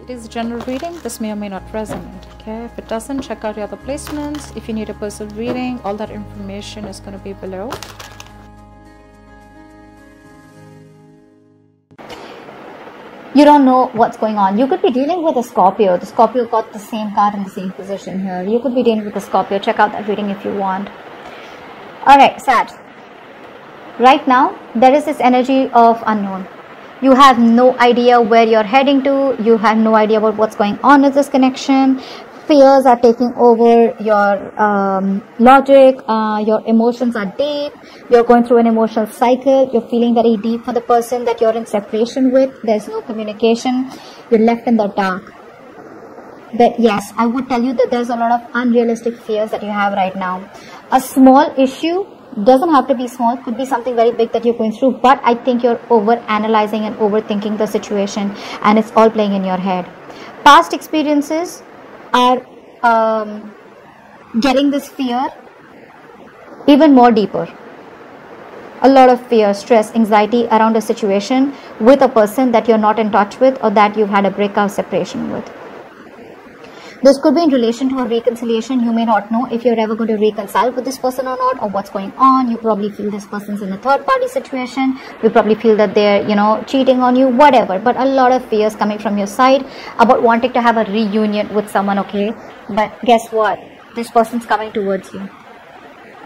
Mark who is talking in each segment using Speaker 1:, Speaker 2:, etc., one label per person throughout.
Speaker 1: it is general reading, this may or may not resonate. Okay, if it doesn't, check out your other placements. If you need a personal reading, all that information is going to be below.
Speaker 2: You don't know what's going on. You could be dealing with a Scorpio. The Scorpio got the same card in the same position here. You could be dealing with a Scorpio. Check out that reading if you want. Alright, Sag. Right now, there is this energy of unknown. You have no idea where you're heading to. You have no idea about what's going on with this connection. Fears are taking over your logic. Your emotions are deep. You're going through an emotional cycle. You're feeling very deep for the person that you're in separation with. There's no communication. You're left in the dark. But yes, I would tell you that there's a lot of unrealistic fears that you have right now. A small issue doesn't have to be small. It could be something very big that you're going through. But I think you're over-analyzing and overthinking the situation. And it's all playing in your head. Past experiences are getting this fear even more deeper. A lot of fear, stress, anxiety around a situation with a person that you're not in touch with or that you've had a breakup separation with. This could be in relation to a reconciliation. You may not know if you're ever going to reconcile with this person or not, or what's going on. You probably feel this person's in a third party situation. You probably feel that they're, cheating on you, whatever. But a lot of fears coming from your side about wanting to have a reunion with someone, okay? But guess what? This person's coming towards you.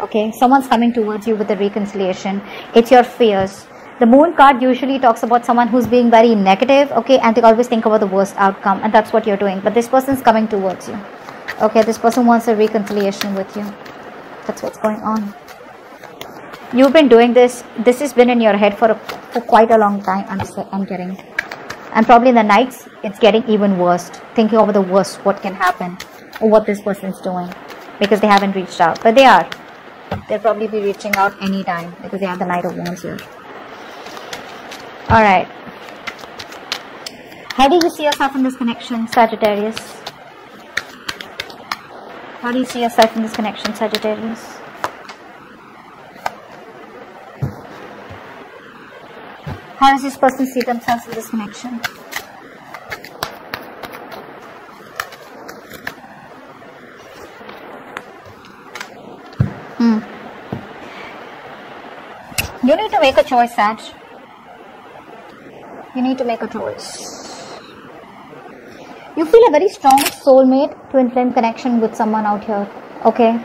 Speaker 2: Okay? Someone's coming towards you with a reconciliation. It's your fears. The moon card usually talks about someone who's being very negative, okay, and they always think about the worst outcome, and that's what you're doing. But this person's coming towards you, okay? This person wants a reconciliation with you. That's what's going on. You've been doing this. This has been in your head for quite a long time, I'm getting. And probably in the nights, it's getting even worse. Thinking over the worst, what can happen, or what this person's doing, because they haven't reached out. But they are. They'll probably be reaching out anytime, because they have the Knight of Wands here. Alright. How do you see yourself in this connection, Sagittarius? How do you see yourself in this connection, Sagittarius? How does this person see themselves in this connection? You need to make a choice, Sag. You need to make a choice. You feel a very strong soulmate, twin flame connection with someone out here, okay?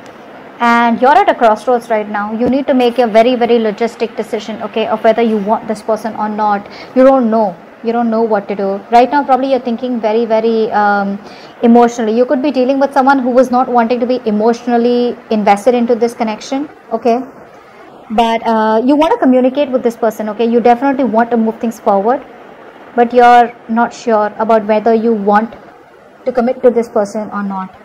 Speaker 2: And you're at a crossroads right now. You need to make a very, very logistic decision, okay, of whether you want this person or not. You don't know. You don't know what to do. Right now, probably you're thinking very, very emotionally. You could be dealing with someone who was not wanting to be emotionally invested into this connection, okay? But you want to communicate with this person, okay? You definitely want to move things forward. But you're not sure about whether you want to commit to this person or not.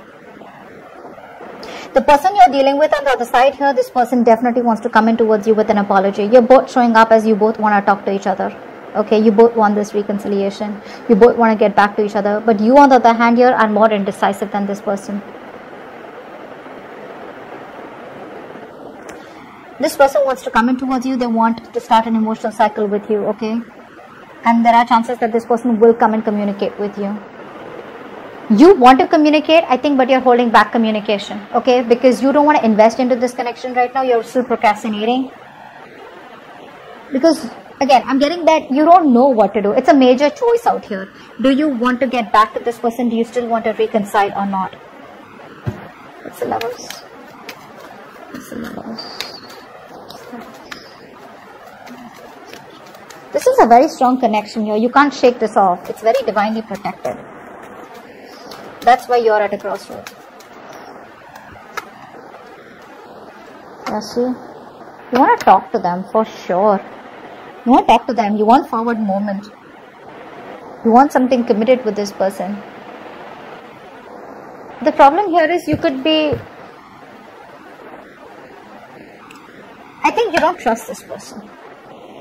Speaker 2: The person you're dealing with on the other side here, this person definitely wants to come in towards you with an apology. You're both showing up as you both want to talk to each other. Okay, you both want this reconciliation. You both want to get back to each other. But you, on the other hand, here are more indecisive than this person. This person wants to come in towards you. They want to start an emotional cycle with you, okay? And there are chances that this person will come and communicate with you. You want to communicate, I think, but you're holding back communication, okay? Because you don't want to invest into this connection right now. You're still procrastinating. Because, again, I'm getting that you don't know what to do. It's a major choice out here. Do you want to get back to this person? Do you still want to reconcile or not? It's the Lovers. It's the Lovers. This is a very strong connection here. You can't shake this off. It's very divinely protected. That's why you're at a crossroad. See? You want to talk to them for sure. You want to talk to them. You want forward movement. You want something committed with this person. The problem here is you could be... I think you don't trust this person.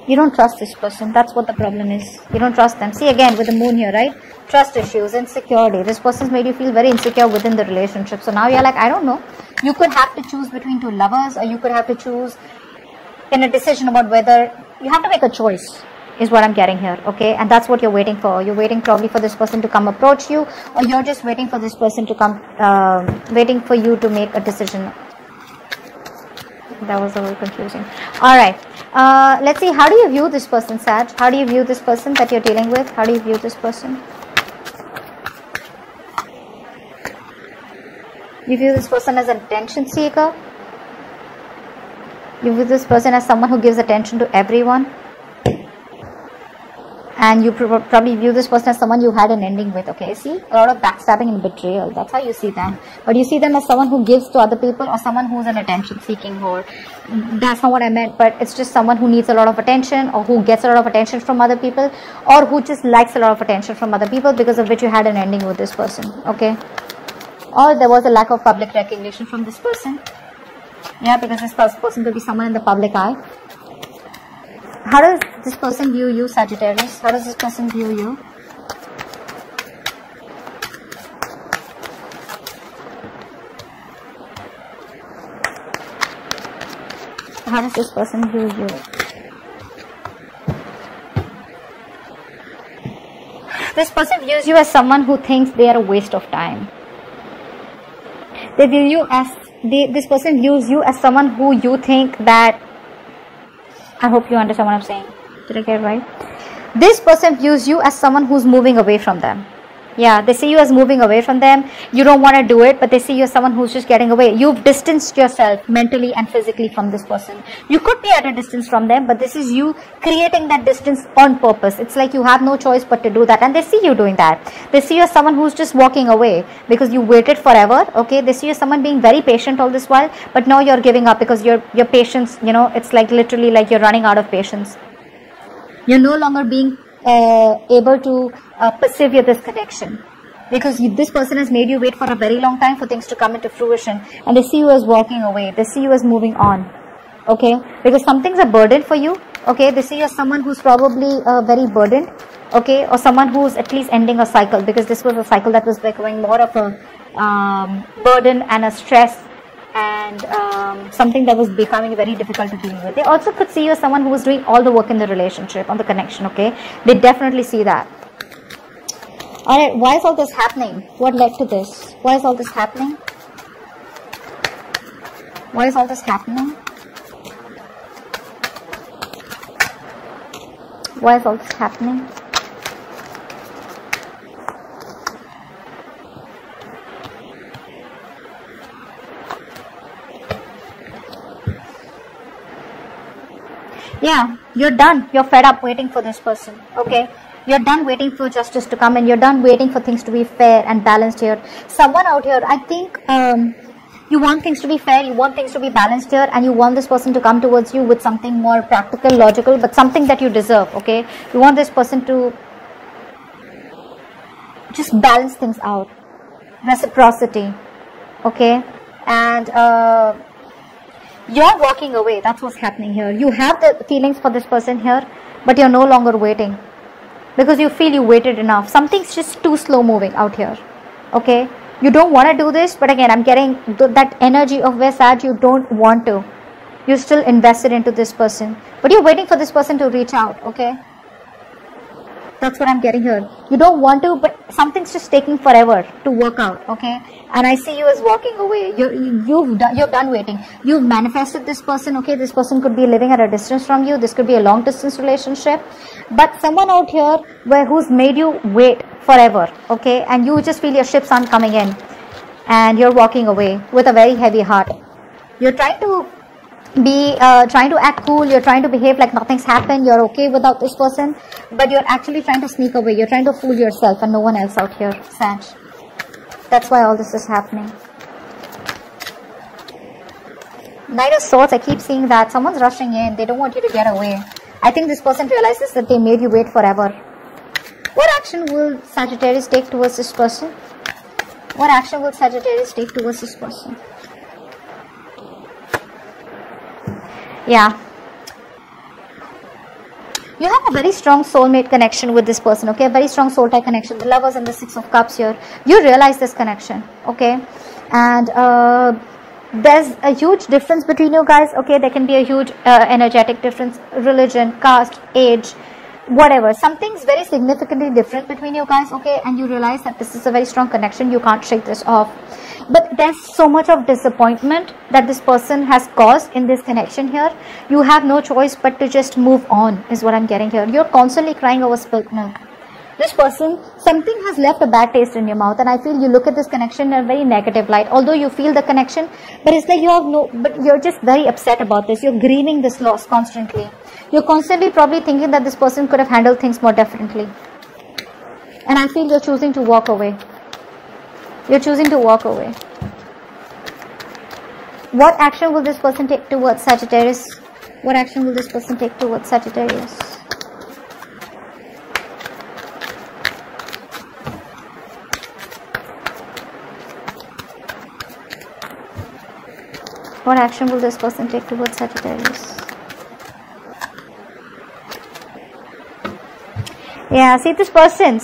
Speaker 2: You don't trust this person. That's what the problem is. You don't trust them. See, again, with the moon here, right? Trust issues, insecurity. This person's made you feel very insecure within the relationship. So now you're like, I don't know. You could have to choose between two lovers, or you could have to choose in a decision about whether... You have to make a choice. is what I'm getting here, okay? And that's what you're waiting for. You're waiting probably for this person to come approach you, or you're just waiting for this person to come, waiting for you to make a decision. That was a little confusing. All right, let's see, how do you view this person, Sag? How do you view this person that you're dealing with? How do you view this person? You view this person as an attention seeker. You view this person as someone who gives attention to everyone. And you probably view this person as someone you had an ending with, okay? See, a lot of backstabbing and betrayal. That's how you see them. But you see them as someone who gives to other people, or someone who's an attention-seeking whore. That's not what I meant, but it's just someone who needs a lot of attention, or who gets a lot of attention from other people, or who just likes a lot of attention from other people, because of which you had an ending with this person, okay? Or there was a lack of public recognition from this person. Yeah, because this person could be someone in the public eye. How does this person view you, Sagittarius? How does this person view you? How does this person view you? This person views you as someone who thinks they are a waste of time. They view you as, this person views you as someone who you think that, I hope you understand what I'm saying. Did I get it right? This person views you as someone who's moving away from them. Yeah, they see you as moving away from them. You don't want to do it, but they see you as someone who's just getting away. You've distanced yourself mentally and physically from this person. You could be at a distance from them, but this is you creating that distance on purpose. It's like you have no choice but to do that, and they see you doing that. They see you as someone who's just walking away because you waited forever, okay? They see you as someone being very patient all this while, but now you're giving up because your patience, you know, it's like literally like you're running out of patience. You're no longer being able to persevere this connection, because this person has made you wait for a very long time for things to come into fruition, and they see you as walking away. They see you as moving on, okay? Because something's a burden for you, okay? They see you as someone who's probably very burdened, okay? Or someone who's at least ending a cycle, because this was a cycle that was becoming more of a burden and a stress, and something that was becoming very difficult to deal with. They also could see you as someone who was doing all the work in the relationship, on the connection, okay? They definitely see that. Alright, why is all this happening? What led to this? Why is all this happening? Why is all this happening? Why is all this happening? Yeah, you're done. You're fed up waiting for this person, okay? You're done waiting for justice to come, and you're done waiting for things to be fair and balanced here. Someone out here, I think you want things to be fair, you want things to be balanced here, and you want this person to come towards you with something more practical, logical, but something that you deserve, okay? You want this person to just balance things out. Reciprocity, okay? And you're walking away. That's what's happening here. You have the feelings for this person here, but you're no longer waiting because you feel you waited enough. Something's just too slow moving out here, okay? You don't want to do this, but again, I'm getting that energy of where, Sag, you don't want to. You're still invested into this person, but you're waiting for this person to reach out, okay? That's what I'm getting here. You don't want to, but something's just taking forever to work out, okay? And I see you as walking away. You're done waiting. You've manifested this person, okay? This person could be living at a distance from you. This could be a long distance relationship. But someone out here who's made you wait forever, okay? And you just feel your ships aren't coming in. And you're walking away with a very heavy heart. You're trying to act cool, you're trying to behave like nothing's happened, you're okay without this person, but you're actually trying to sneak away. You're trying to fool yourself and no one else out here, Sag. That's why all this is happening. Knight of Swords, I keep seeing that. Someone's rushing in. They don't want you to get away. I think this person realizes that they made you wait forever. What action will Sagittarius take towards this person? What action will Sagittarius take towards this person? Yeah, you have a very strong soulmate connection with this person, okay? A very strong soul tie connection. The Lovers and the Six of Cups here. You realize this connection, okay? And there's a huge difference between you guys, okay? There can be a huge energetic difference, religion, caste, age, whatever, something's very significantly different between you guys, okay, and you realize that this is a very strong connection, you can't shake this off. But there's so much of disappointment that this person has caused in this connection here. You have no choice but to just move on, is what I'm getting here. You're constantly crying over spilt milk. This person, something has left a bad taste in your mouth, and I feel you look at this connection in a very negative light, although you feel the connection, but it's like but you're just very upset about this. You're grieving this loss constantly. You're constantly probably thinking that this person could have handled things more differently. And I feel you're choosing to walk away. You're choosing to walk away. What action will this person take towards Sagittarius? What action will this person take towards Sagittarius? What action will this person take towards Sagittarius? Yeah, see, this person,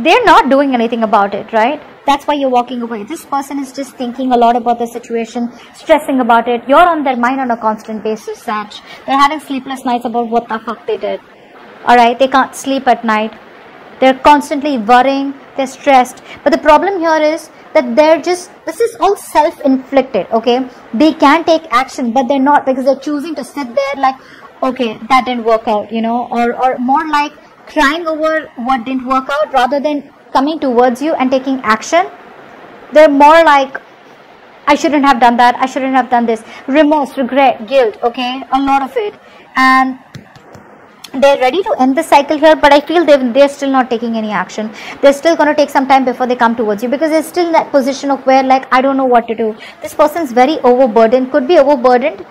Speaker 2: they're not doing anything about it, right? That's why you're walking away. This person is just thinking a lot about the situation, stressing about it. You're on their mind on a constant basis, Sag. They're having sleepless nights about what the fuck they did. Alright, they can't sleep at night. They're constantly worrying, they're stressed. But the problem here is that this is all self-inflicted, okay? They can take action, but they're not, because they're choosing to sit there like, okay, that didn't work out, you know, or more like crying over what didn't work out rather than coming towards you and taking action. They're more like, I shouldn't have done that, I shouldn't have done this. Remorse, regret, guilt, okay? A lot of it. And they're ready to end the cycle here, but I feel they're still not taking any action. They're still going to take some time before they come towards you, because they're still in that position of where, like, I don't know what to do. This person's very overburdened, could be overburdened.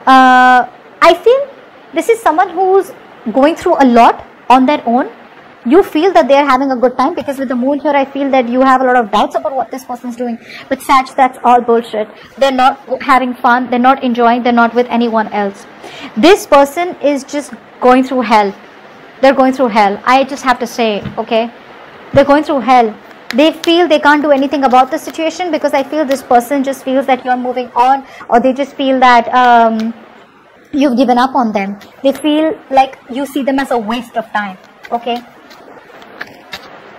Speaker 2: I feel this is someone who's going through a lot on their own. You feel that they're having a good time, because with the moon here, I feel that you have a lot of doubts about what this person's doing. But Sag, that's all bullshit. They're not having fun, they're not enjoying, they're not with anyone else. This person is just going through hell. They're going through hell. I just have to say, okay? They're going through hell. They feel they can't do anything about the situation, because I feel this person just feels that you're moving on, or they just feel that you've given up on them. They feel like you see them as a waste of time, okay?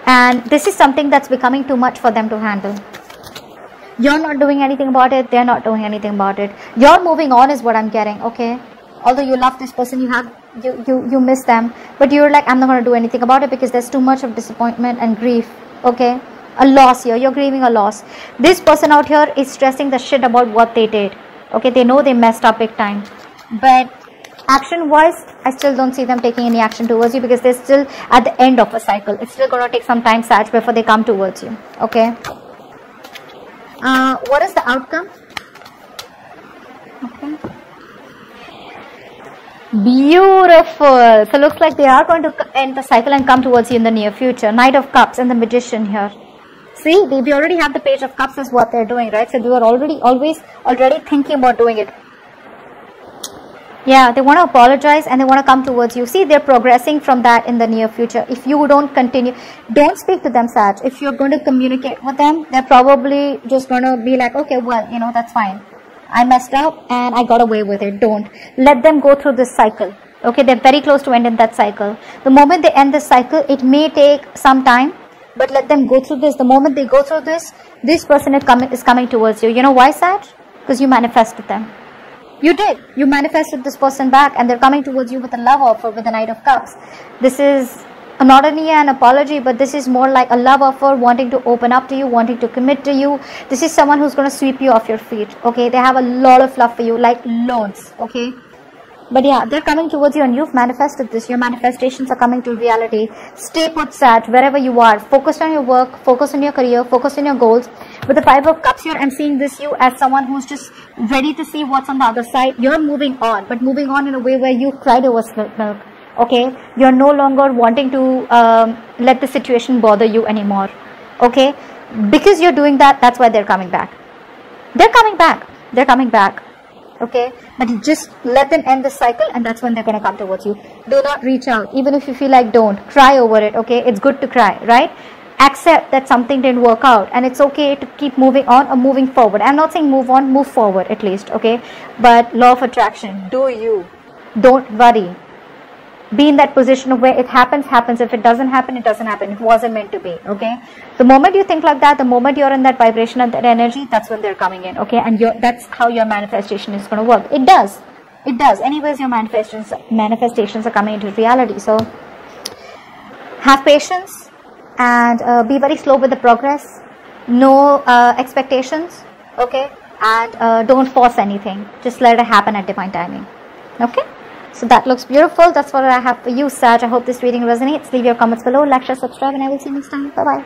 Speaker 2: And this is something that's becoming too much for them to handle. You're not doing anything about it, they're not doing anything about it. You're moving on is what I'm getting, okay? Although you love this person, you miss them, but you're like, I'm not going to do anything about it, because there's too much of disappointment and grief, okay? A loss here, you're grieving a loss. This person out here is stressing the shit about what they did, okay? They know they messed up big time, but action wise, I still don't see them taking any action towards you, because they're still at the end of a cycle. It's still going to take some time, Sag, before they come towards you, okay? What is the outcome? Okay. Beautiful. So looks like they are going to end the cycle and come towards you in the near future. Knight of Cups and the Magician here. See, we already have the Page of Cups is what they're doing, right? So they were already thinking about doing it. Yeah, they want to apologize and they want to come towards you. See, they're progressing from that in the near future. If you don't continue, don't speak to them, Sag. If you're going to communicate with them, they're probably just going to be like, okay, well, you know, that's fine. I messed up and I got away with it. Don't. Let them go through this cycle. Okay, they're very close to ending that cycle. The moment they end this cycle, it may take some time, but let them go through this. The moment they go through this, this person is coming towards you. You know why, Sag? Because you manifested them. You did. You manifested this person back, and they're coming towards you with a love offer with the Knight of Cups. This is not only an apology, but this is more like a love offer, wanting to open up to you, wanting to commit to you. This is someone who's going to sweep you off your feet, okay? They have a lot of love for you, like loads, okay? But yeah, they're coming towards you and you've manifested this. Your manifestations are coming to reality. Stay put, Sag, wherever you are. Focus on your work, focus on your career, focus on your goals. With the Five of Cups here, I'm seeing this you as someone who's just ready to see what's on the other side. You're moving on, but moving on in a way where you cried over spilt milk. Okay, you're no longer wanting to let the situation bother you anymore. Okay, because you're doing that, that's why they're coming back. They're coming back. They're coming back. Okay, but you just let them end the cycle, and that's when they're going to come towards you. Do not reach out, even if you feel like don't. Cry over it, okay? It's good to cry, right? Accept that something didn't work out, and it's okay to keep moving on or moving forward. I'm not saying move on, move forward at least, okay? But law of attraction, do you. Don't worry. be in that position of where it happens, happens. If it doesn't happen, it doesn't happen. It wasn't meant to be, okay? The moment you think like that, the moment you're in that vibration and that energy, that's when they're coming in, okay? And that's how your manifestation is going to work. It does. It does. Anyways, your manifestations are coming into reality. So have patience and be very slow with the progress. No expectations, okay? And don't force anything. Just let it happen at divine timing, okay? So that looks beautiful. That's what I have for you, Sag. I hope this reading resonates. Leave your comments below, like, share, subscribe, and I will see you next time. Bye-bye.